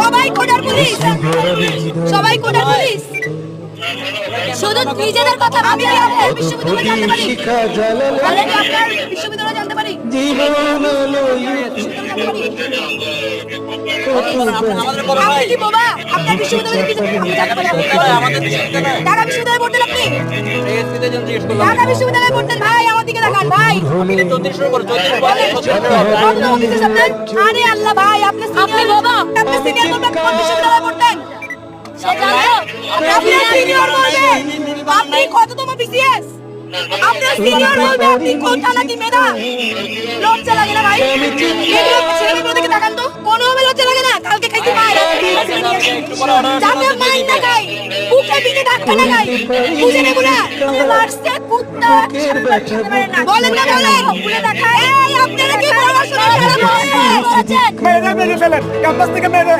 সবাই কোটার পুলিশ, সবাই কোটার পুলিশ। শুধু নিজেদের কথা ভাবি, আপনার বিশ্ববিদ্যালয় জানতে পারি, আপনার বিশ্ববিদ্যালয় জানতে পারি। আপনি কি বোবা? আপনার বিশ্ববিদ্যালয়ে কি ঢাকা বিশ্ববিদ্যালয়ে পড়তেন আপনি? ঢাকা বিশ্ববিদ্যালয়ে পড়তেন ভাই, আমার দিকে তাকান ভাই। আরে আল্লাহ ভাই, আপনি বোবা, আপনি সিনিয়র বলবেন কোন বিশ্ববিদ্যালয়ে পড়তেন? আপনি সিনিয়র বলবেন, আপনি কততম বিসিএস? আপনার সিনিয়র বলবে আপনি কোন থানা কি মেধা? লজ্জা লাগে না ভাই? ছেলেগুলো দিকে তাকান তো, কোনোভাবে লজ্জা লাগে না? কালকে খাইতে মার, যাতে মাইন না খাই, বুকে পিঠে ধাক্কা না খাই, বুঝে নেব না? মারছে কুত্তা, বলেন না বলেন, বুঝে দেখায়। এই আপনারা কি পড়াশোনা খারাপ হয়েছে? মেরে ফেলেন ক্যাম্পাস থেকে মেরে